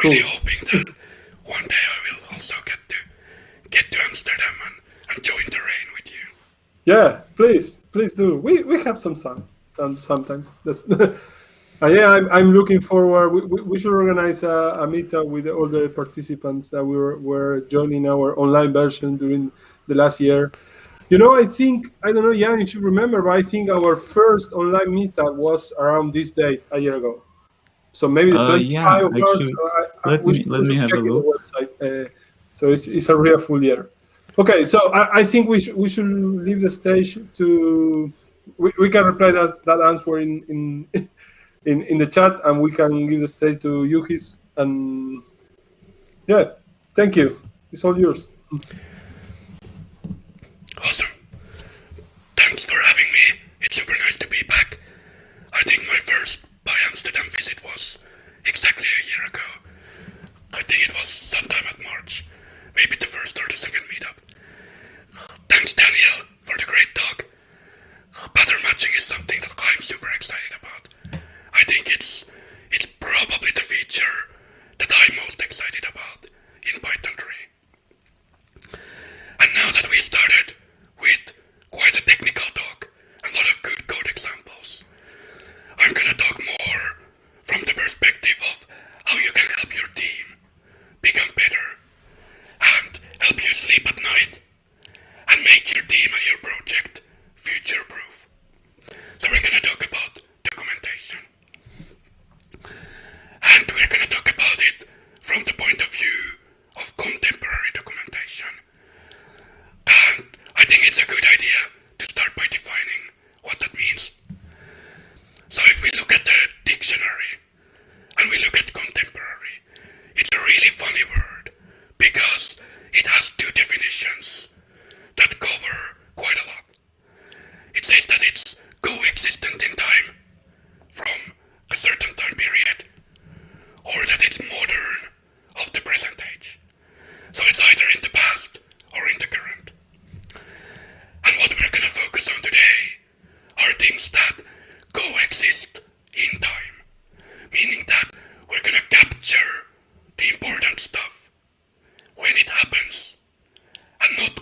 really hoping that one day I will also get to Amsterdam and join the rain with you. Yeah, please do. We have some sun sometimes. That's yeah, I'm looking forward. We should organize a meetup with all the participants that were joining our online version during the last year. I think I don't know, Jan, if you remember, but I think our first online meetup was around this date a year ago. So maybe the Yeah, 25 of March. actually, We let me should have a check in the look. website. So it's a real full year. Okay, so I think we should leave the stage to. We can reply that answer in the chat, and we can give the stage to Yuhis. And yeah, thank you. It's all yours. Awesome. Thanks for having me. It's super nice to be back. I think my first PyAmsterdam visit was exactly a year ago. I think it was sometime at March. Maybe the first or the second meetup. Thanks, Daniel, for the great talk. Pattern matching is something that I'm super excited about. I think it's probably the feature that I'm most excited about in Python 3. And now that we started with quite a technical talk and a lot of good code examples, I'm gonna talk more from the perspective of how you can help your team become better and help you sleep at night and make your team and your project future proof. So we're gonna talk about documentation. And we're gonna talk about it from the point of view of contemporary documentation. And I think it's a good idea to start by defining what that means. So if we look at the dictionary and we look at contemporary, it's a really funny word because it has two definitions that cover quite a lot. It says that it's coexistent in time from a certain time period, or that it's modern of the present age. So it's either in the past or in the current. And what we're gonna focus on today are things that coexist in time, meaning that we're gonna capture the important stuff when it happens and not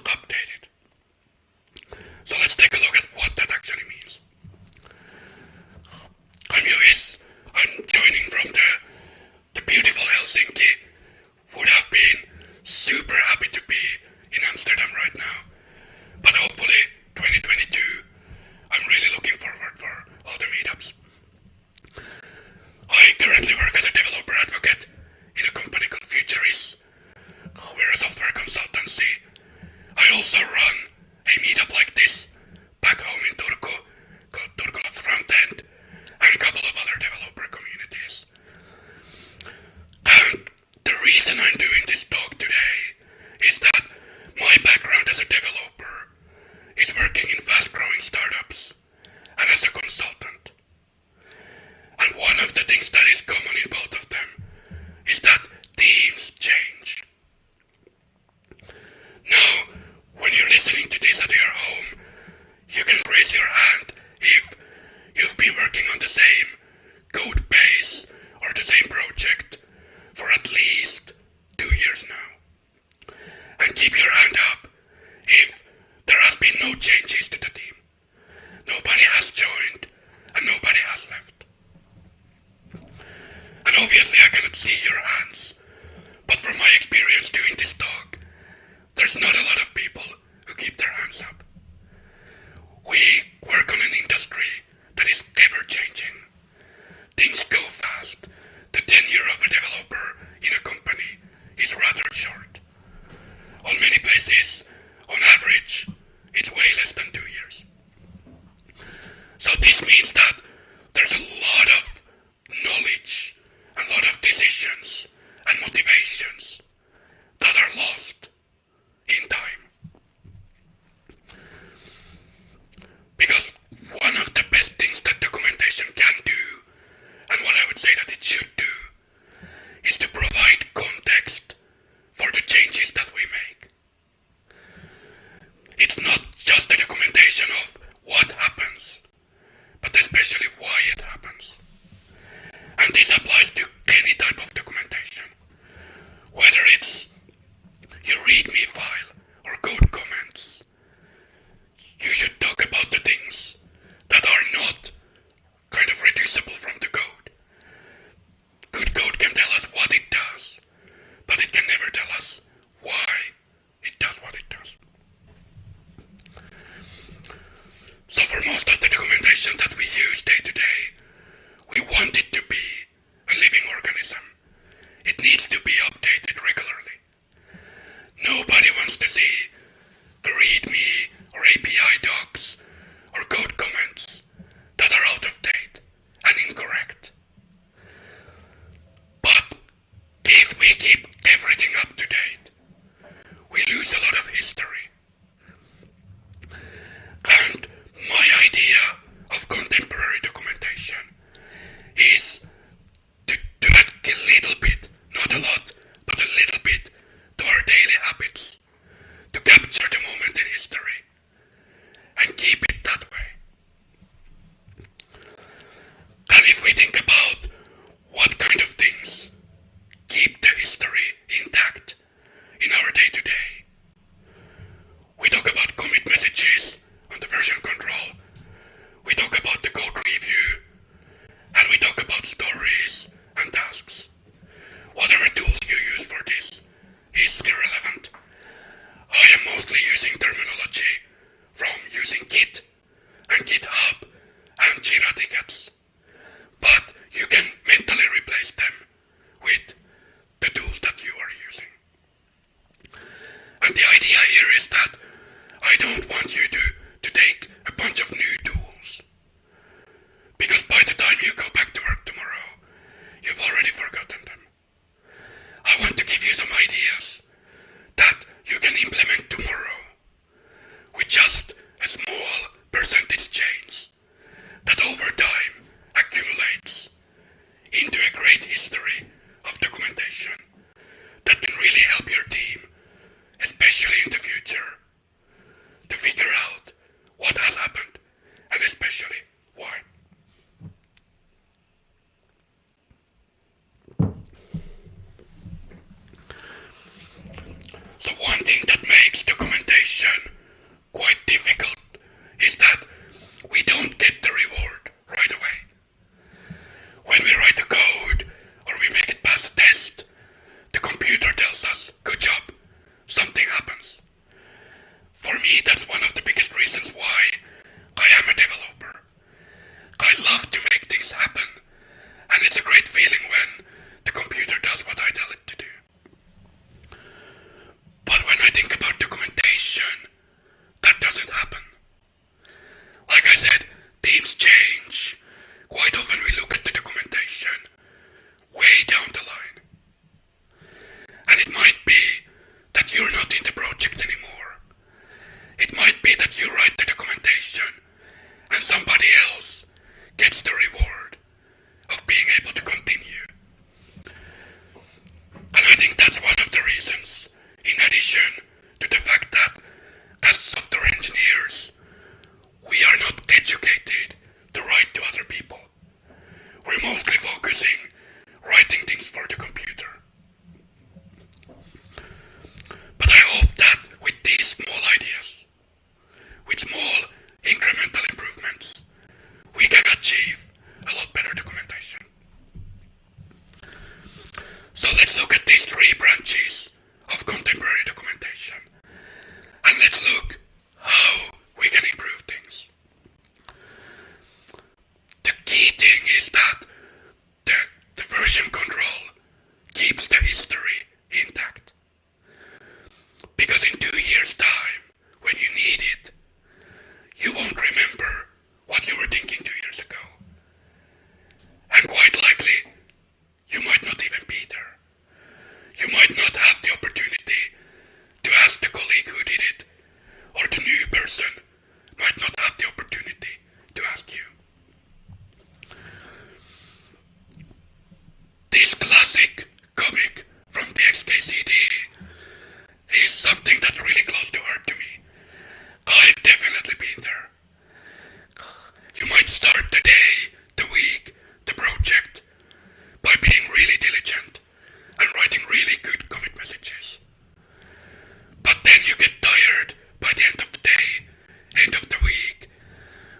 For me, that's one of the biggest reasons why I am a developer. I love to make things happen, and it's a great feeling when the computer does what I tell it to do. But when I think about documentation, that doesn't happen. Like I said, teams change. Quite often we look at the documentation way down the line. And it might be that you're not in the project anymore. It might be that you write the documentation and somebody else gets the reward of being able to continue. And I think that's one of the reasons, in addition to the fact that as software engineers, we are not educated to write to other people. We're mostly focusing writing things for the computer. But I hope that with these small ideas, with small incremental improvements, we can achieve a lot better documentation. So let's look at these three branches of contemporary documentation. And let's look how we can improve things. The key thing is that the version control keeps the history intact. Because in 2 years' time, when you need it, you won't remember what you were thinking 2 years ago. And quite likely, you might not even be there. You might not have the opportunity to ask the colleague who did it, or the new person might not have the opportunity to ask you. This classic comic from the XKCD is something that's really close to heart to me. I've definitely been there. You might start the day, the week, the project by being really diligent and writing really good commit messages. But then you get tired by the end of the day, end of the week.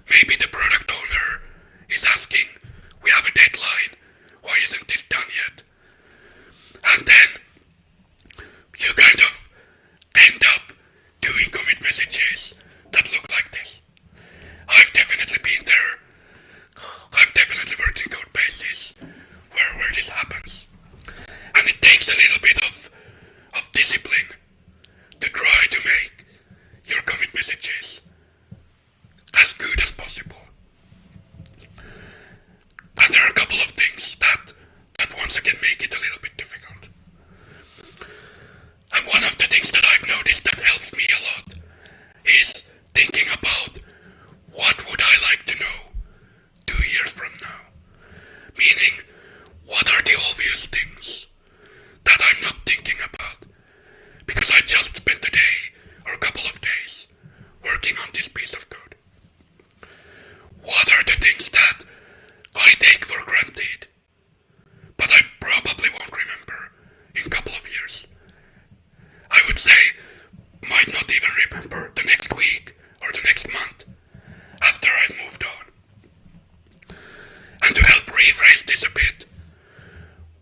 Maybe the product owner is asking, we have a deadline, why isn't this done yet? And then you kind of end up doing commit messages that look like this. I've definitely been there. I've definitely worked in code bases where this happens. And it takes a little bit of discipline to try to make your commit messages as good as possible. And there are a couple of things that once again make it a little bit difficult. And one of the things that I've noticed that helps me a lot is thinking about what would I like to know 2 years from now. Meaning, what are the obvious things that I'm not thinking about because I just spent a day or a couple of days working on this piece of code? What are the things that I take for granted, but I probably won't remember in a couple of years? I would say, might not even remember the next week or the next month after I've moved on. And to help rephrase this a bit,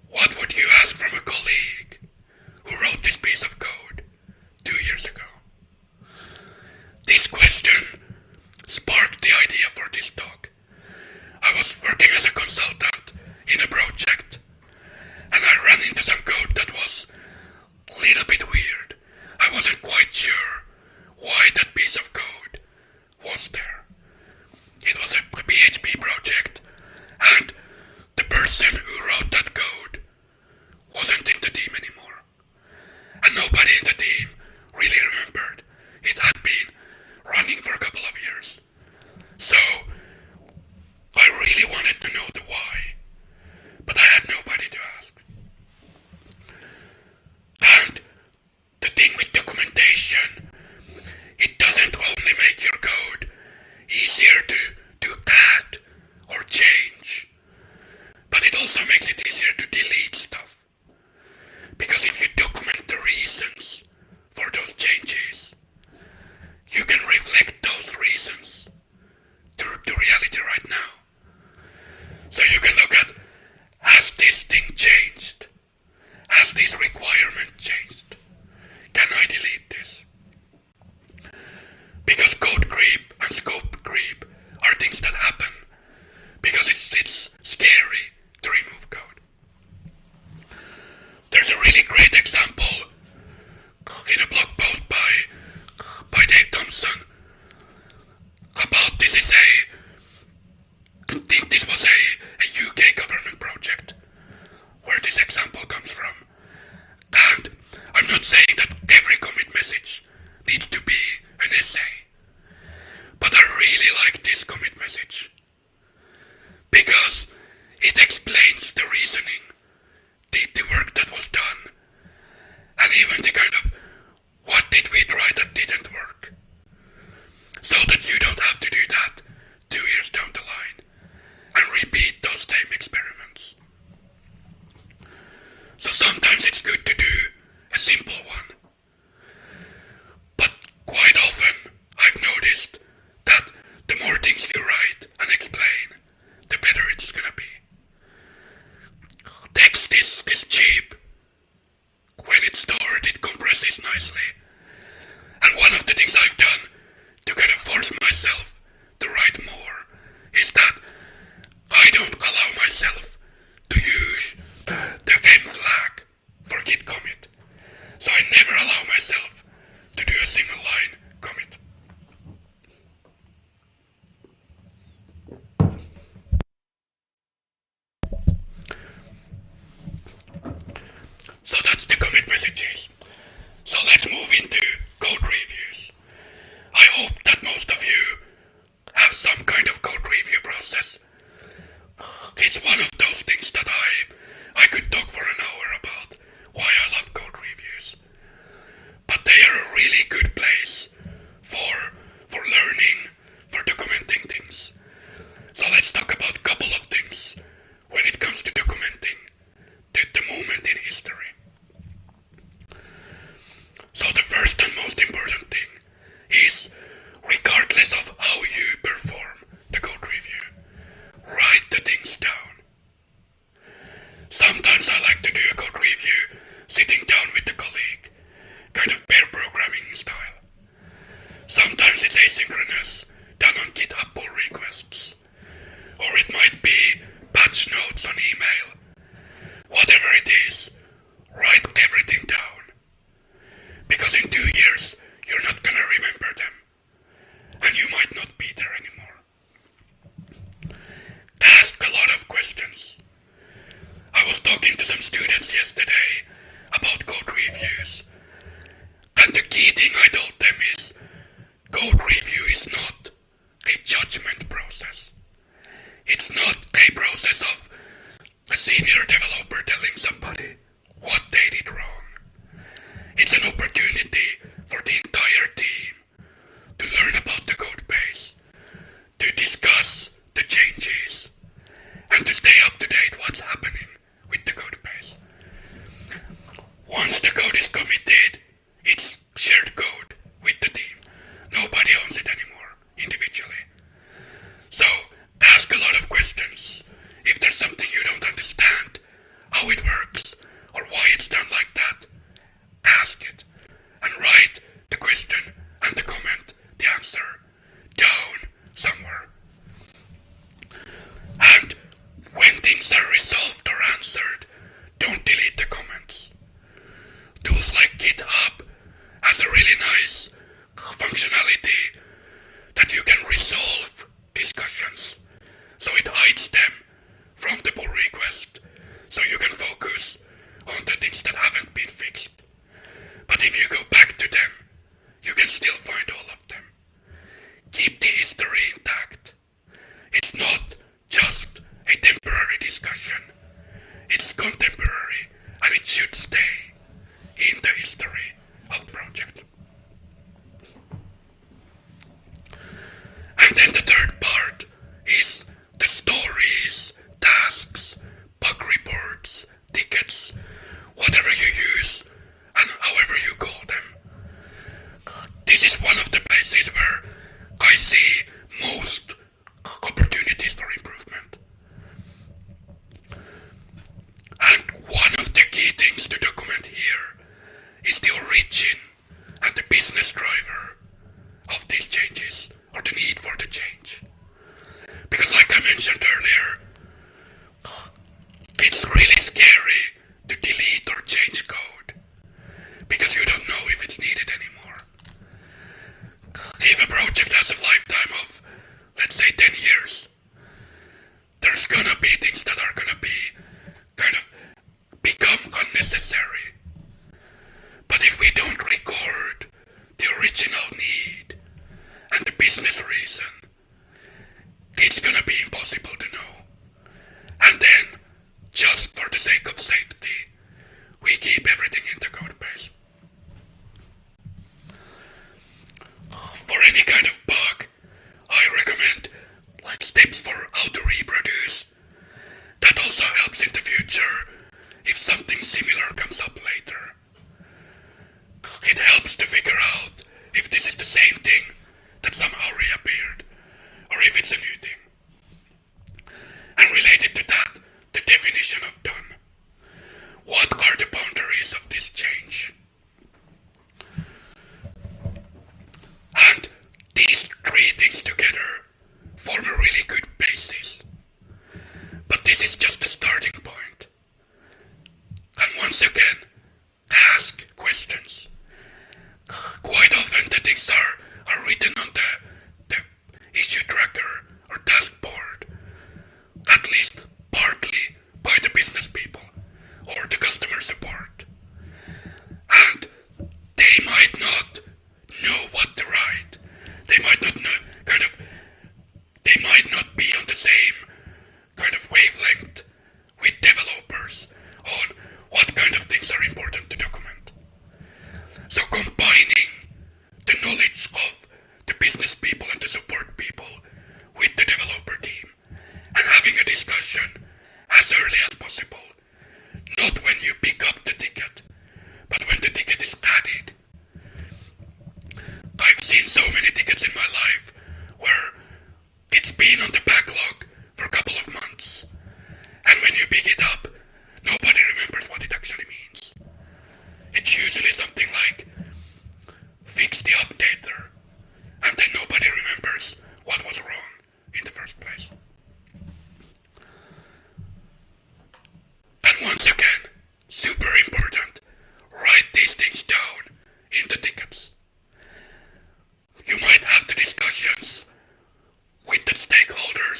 what would you ask from a colleague who wrote this piece of code 2 years ago? This question sparked the idea for this talk. I was working as a consultant in a project, and I ran into some code that was a little bit weird. I wasn't quite sure why that piece of code functionality that you can resolve discussions, so it hides them from the pull request, so you can focus on the things that haven't been fixed. But if you go back to them, you can still find all of them. Keep the history intact. It's not just a temporary discussion. It's contemporary, and it should stay in the history of project. And then the third part is the stories, tasks, bug reports, tickets, whatever you use and however you call them. This is one of the places where I see most opportunities for improvement. And one of the key things to document here is the origin and the business driver of these changes, or the need for the change. Because like I mentioned earlier, it's really scary to delete or change code, because you don't know if it's needed anymore. If a project has a lifetime of, let's say, 10 years, there's gonna be things that are gonna be kind of become unnecessary. But if we don't record the original need and the business reason, it's gonna be impossible to know. And then, just for the sake of safety, we keep everything in the code base. For any kind of bug, I recommend steps for how to reproduce. That also helps in the future if something similar comes up later. It helps to figure out if this is the same thing that somehow reappeared, or if it's a new thing. And related to that, the definition of done. What are the boundaries of this change? And these three things together form a really good basis. But this is just the starting point. And once again, ask questions. Quite often the things are written on the issue tracker or task board, at least partly by the business people or the customer support. And they might not know what to write. They might not know, they might not be on the same kind of wavelength with developers on what kind of things are important to document. So combining the knowledge of the business people and the support people with the developer team and having a discussion as early as possible. Not when you pick up the ticket, but when the ticket is added. I've seen so many tickets in my life where it's been on the backlog for a couple of months, and when you pick it up, nobody remembers what it actually means. It's usually something like, fix the updater, and then nobody remembers what was wrong in the first place. And once again, super important, write these things down in the tickets. You might have the discussions with the stakeholders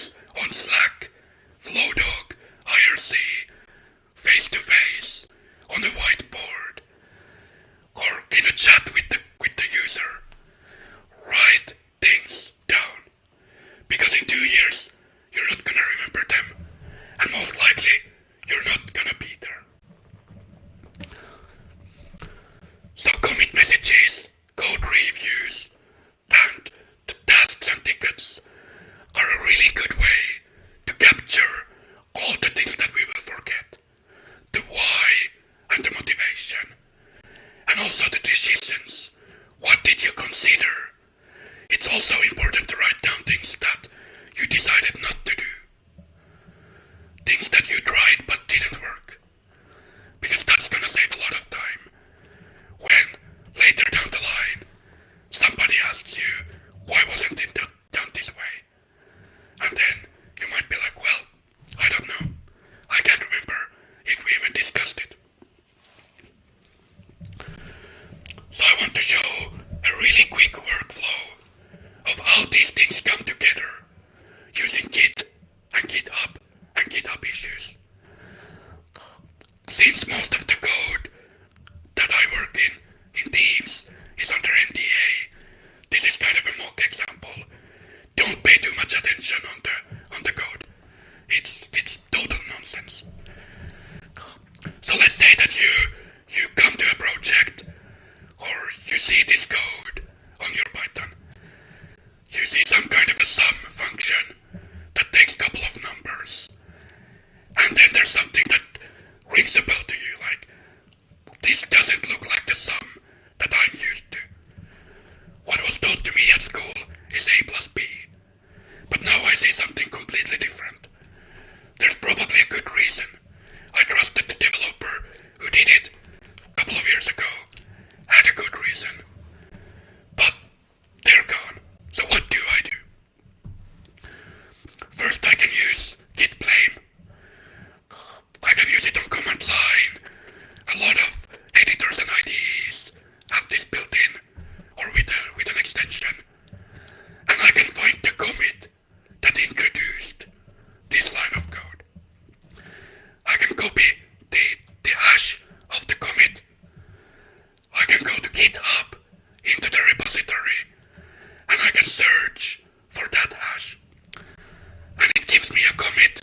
can search for that hash. And it gives me a commit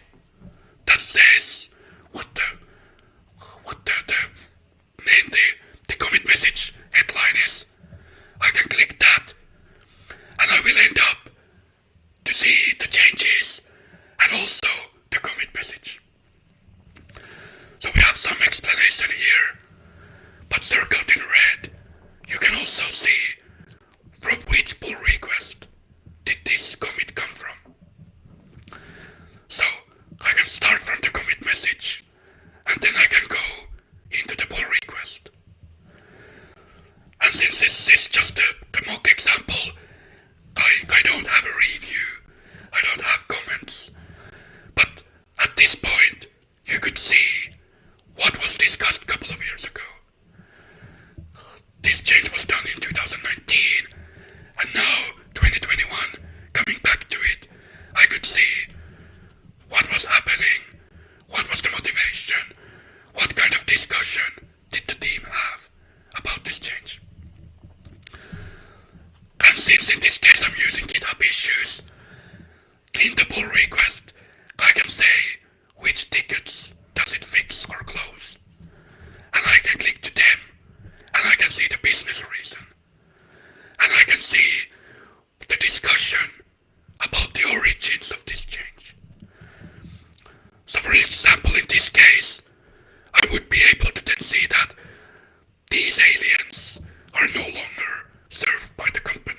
that says what the name the commit message headline is. I can click that and I will end up to see the changes and also the commit message. So we have some explanation here, but circled in red, you can also see from which pull request did this commit come from. So I can start from the commit message and then I can go into the pull request. And since this is just the mock example, I don't have a review, I don't have comments, but at this point you could see what was discussed a couple of years ago. This change was done in 2019, and now, 2021, coming back to it, I could see what was happening, what was the motivation, what kind of discussion did the team have about this change. And since in this case I'm using GitHub issues, in the pull request, I can say which tickets does it fix or close. And I can click to them, and I can see the business reason. And I can see the discussion about the origins of this change. So for example, in this case, I would be able to then see that these aliens are no longer served by the company.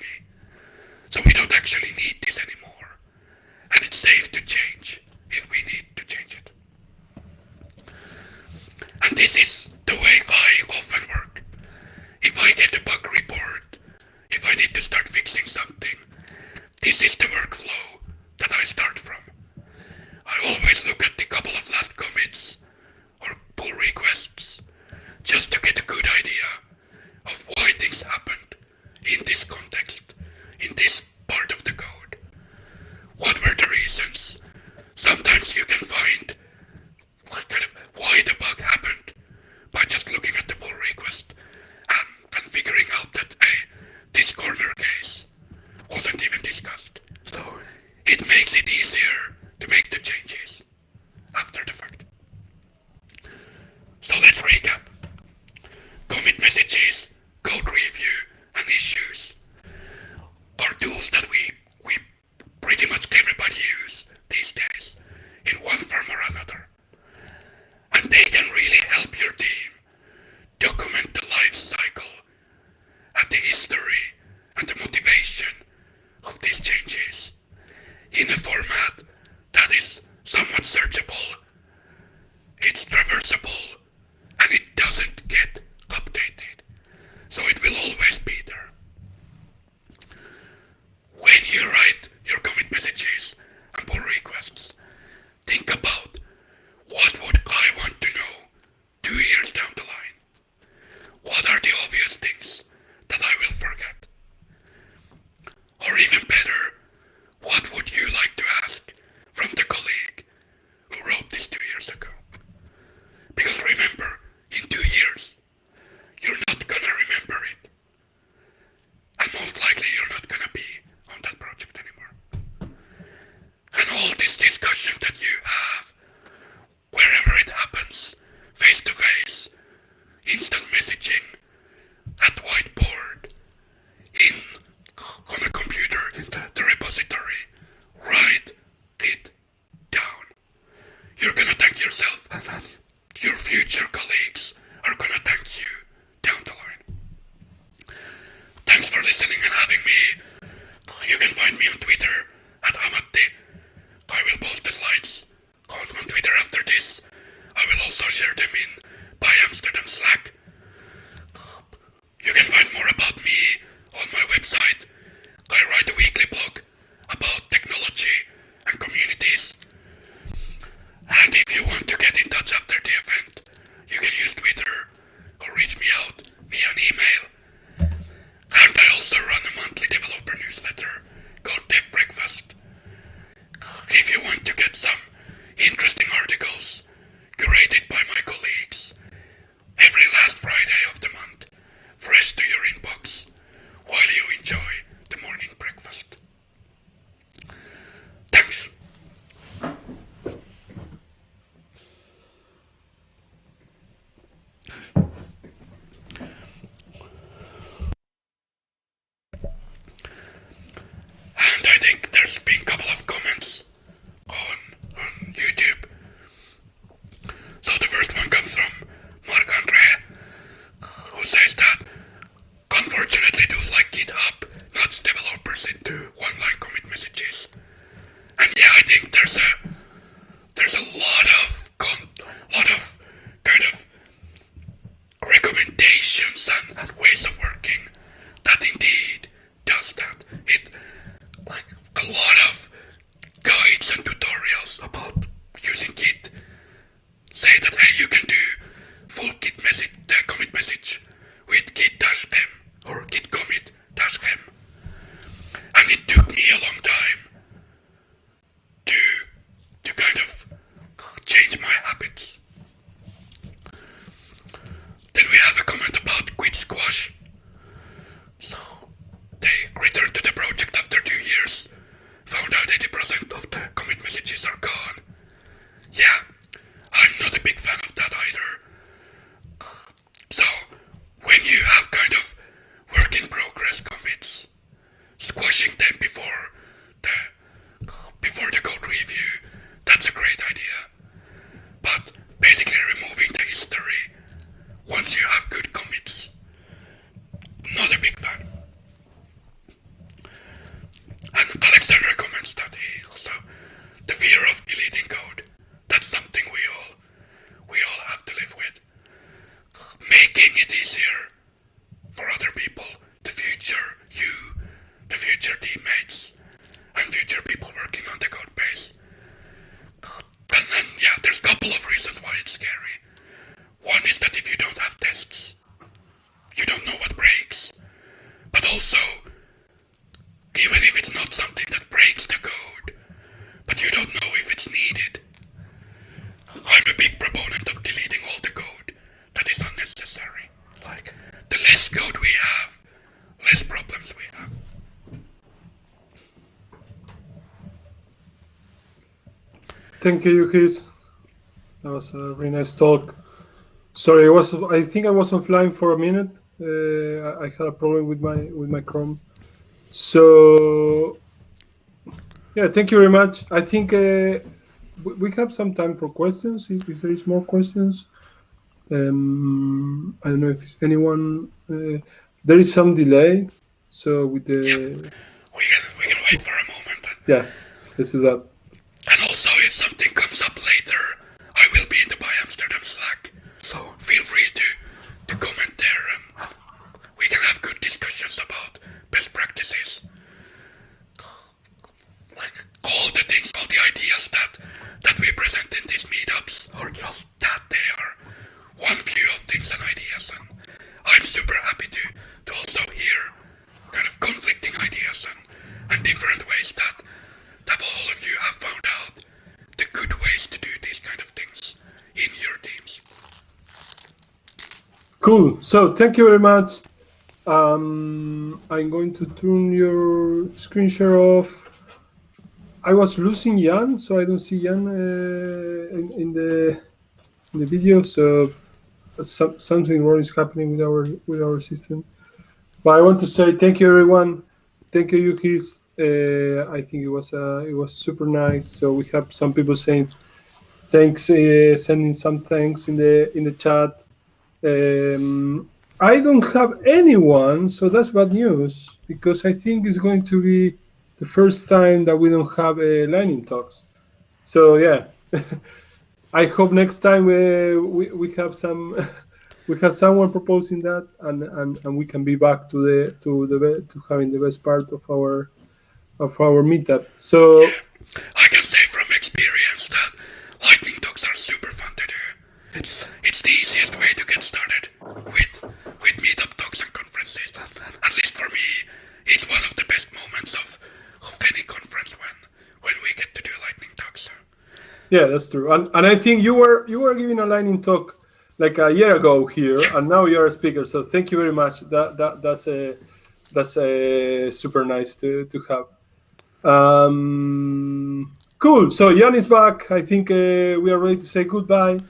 So we don't actually need this anymore. And it's safe to change if we need to change it. And this is the way I often work. If I get a bug report, if I need to start fixing something, this is the workflow that I start from. I always look at the couple of last commits or pull requests just to get a good idea of why things happened in this context, in this part of the code. What were the reasons? Sometimes you can find why the bug happened by just looking at the pull request and figuring out that, hey, this corner case wasn't even discussed. So it makes it easier to make the changes after the fact. So let's recap. Commit messages, code review, and issues are tools that we pretty much everybody use these days in one form or another. And they can really help your team document the life cycle and the history and the motivation of these changes in a format that is somewhat searchable, it's traversable, and it doesn't get updated. So it will always be there. When you write your commit messages and pull requests, think about what would I want to know 2 years down the line? What are the obvious things that I will forget? Or even better, what would you like to ask from the colleague who wrote this 2 years ago? Because remember, in 2 years, you're not gonna remember it. And most likely you're not gonna be on that project anymore. And all this discussion that you have, wherever it happens, face to face, instant messaging, at whiteboard, on a computer, in the repository, write it down. You're gonna thank yourself, and your future colleagues are gonna thank you down the line. Thanks for listening and having me. Thank you, Yuhis. That was a really nice talk. Sorry, I think I was offline for a minute. I had a problem with my Chrome. So yeah, thank you very much. I think we have some time for questions. If there is more questions, I don't know if anyone. There is some delay, so with the We can wait for a moment. yeah, let's do that. And also, if something comes up later, I will be in the PyAmsterdam Slack. So feel free to comment there, and we can have good discussions about best practices. Like all the things, all the ideas that we present in these meetups are just that they are one view of things and ideas, and I'm super happy to also hear kind of conflicting ideas and different ways that all of you have found out the good ways to do these kind of things in your teams. Cool. So thank you very much. I'm going to turn your screen share off. I was losing Jan, so I don't see Jan in the video. So something wrong is happening with our system. But I want to say thank you, everyone. Thank you, Yuhis. I think it was super nice. So we have some people saying thanks, sending some thanks in the chat. I don't have anyone, so that's bad news because I think it's going to be the first time that we don't have lightning talks. So yeah, I hope next time we have some we have someone proposing that, and we can be back to having the best part of our meetup. So I can say from experience that lightning talks are super fun to do. It's the easiest way to get started with meetup talks and conferences. At least for me, it's one of the best moments of any conference when we get to do lightning talks. Yeah, that's true. And I think you were giving a lightning talk like a year ago here, and now you're a speaker. So thank you very much. That's super nice to have. Cool. So Jan is back. I think we are ready to say goodbye.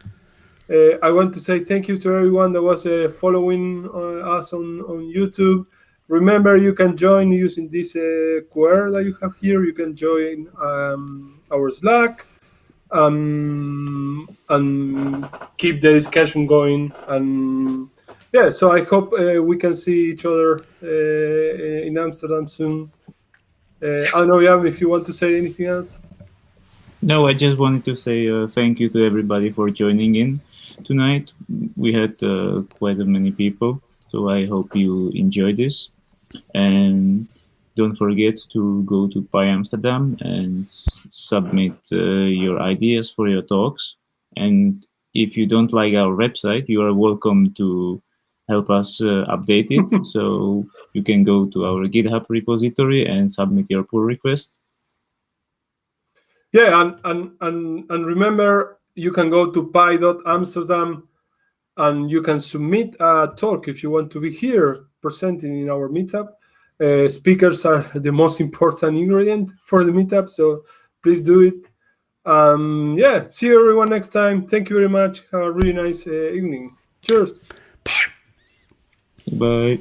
I want to say thank you to everyone that was following us on YouTube. Remember, you can join using this QR that you have here. You can join our Slack and keep the discussion going. And yeah, so I hope we can see each other in Amsterdam soon. I don't know, Jan, if you want to say anything else. No, I just wanted to say thank you to everybody for joining in tonight. We had quite many people, so I hope you enjoyed this. And don't forget to go to PyAmsterdam and submit your ideas for your talks. And if you don't like our website, you are welcome to help us update it. So you can go to our GitHub repository and submit your pull request. Yeah, and remember, you can go to py.amsterdam and you can submit a talk if you want to be here presenting in our meetup. Speakers are the most important ingredient for the meetup, so please do it. Yeah, see you everyone next time. Thank you very much. Have a really nice evening. Cheers. Bye. Bye.